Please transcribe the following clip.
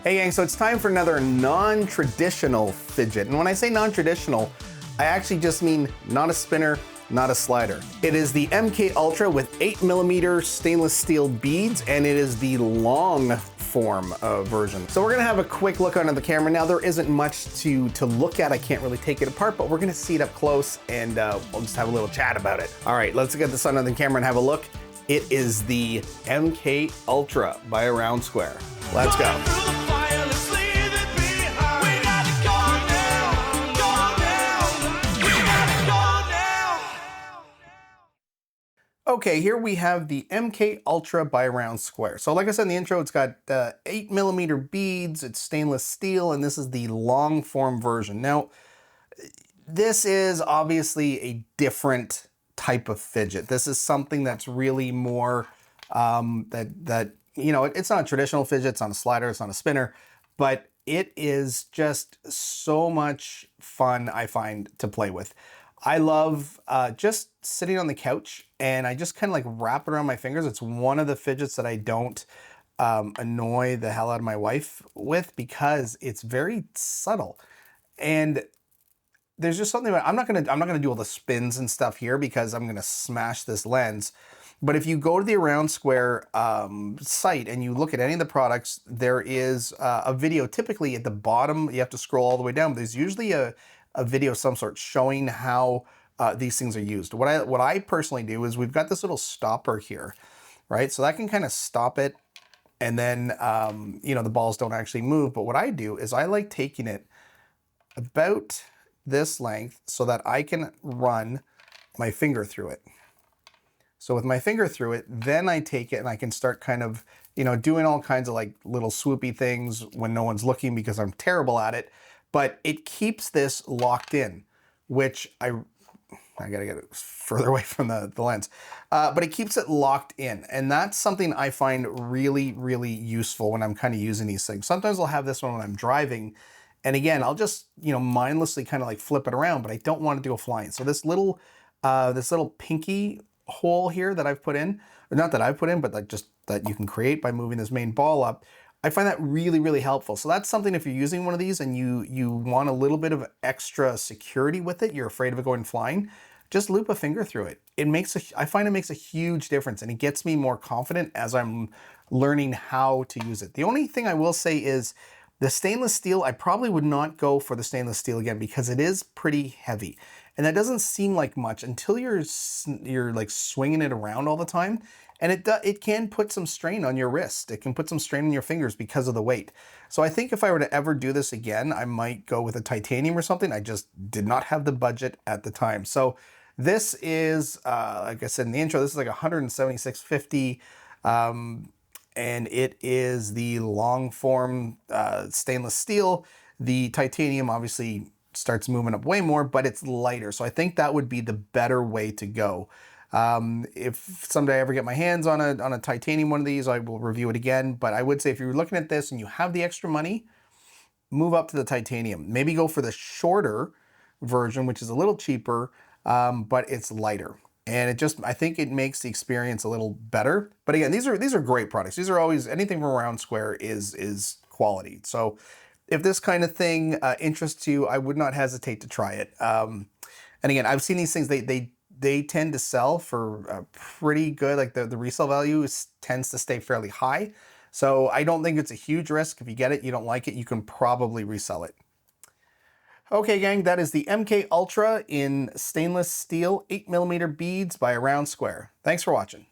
Hey gang, so it's time for another non-traditional fidget. And when I say non-traditional, I actually just mean not a spinner, not a slider. It is the MK Ultra with 8mm stainless steel beads, and it is the long form version. So we're gonna have a quick look under the camera. Now there isn't much to look at. I can't really take it apart, but we're gonna see it up close and we'll just have a little chat about it. All right, let's get this under the camera and have a look. It is the MK Ultra by Around Square. Let's go. Okay, here we have the MK Ultra by Around Square. So like I said in the intro, it's got 8mm beads, it's stainless steel, and this is the long form version. Now, this is obviously a different type of fidget. This is something that's really more, you know, it's not a traditional fidget, it's not a slider, it's not a spinner, but it is just so much fun, I find, to play with. I love just sitting on the couch and I just kind of like wrap it around my fingers. It's one of the fidgets that I don't annoy the hell out of my wife with because it's very subtle. And there's just something about, I'm not gonna do all the spins and stuff here because I'm gonna smash this lens. But if you go to the Around Square site and you look at any of the products, there is a video typically at the bottom. You have to scroll all the way down, but there's usually a video of some sort showing how these things are used. What I personally do is we've got this little stopper here, right? So that can kind of stop it, and then you know, the balls don't actually move. But what I do is I like taking it about this length so that I can run my finger through it. So with my finger through it, then I take it and I can start kind of, you know, doing all kinds of like little swoopy things when no one's looking because I'm terrible at it. But it keeps this locked in, which I gotta get it further away from the lens. But it keeps it locked in. And that's something I find really, really useful when I'm kind of using these things. Sometimes I'll have this one when I'm driving. And again, I'll just, you know, mindlessly kind of like flip it around, but I don't want to do a flying. So this little pinky hole here that I've put in, or not that I've put in, but like just that you can create by moving this main ball up, I find that really, really helpful. So that's something, if you're using one of these and you want a little bit of extra security with it, you're afraid of it going flying, just loop a finger through it. I find it makes a huge difference, and it gets me more confident as I'm learning how to use it. The only thing I will say is the stainless steel, I probably would not go for the stainless steel again because it is pretty heavy. And that doesn't seem like much until you're like swinging it around all the time. And it can put some strain on your wrist. It can put some strain on your fingers because of the weight. So I think if I were to ever do this again, I might go with a titanium or something. I just did not have the budget at the time. So this is, like I said in the intro, this is like $176.50. And it is the long form stainless steel. The titanium obviously starts moving up way more, but it's lighter. So I think that would be the better way to go. If someday I ever get my hands on a titanium one of these, I will review it again. But I would say if you're looking at this and you have the extra money, move up to the titanium. Maybe go for the shorter version, which is a little cheaper, but it's lighter. And I think it makes the experience a little better. But again, these are great products. These are always, anything from Around Square is quality. So if this kind of thing interests you, I would not hesitate to try it. And again, I've seen these things, they tend to sell for pretty good, like the resale value tends to stay fairly high. So I don't think it's a huge risk. If you get it, you don't like it, you can probably resell it. Okay gang, that is the MK Ultra in stainless steel 8mm beads by Around Square. Thanks for watching.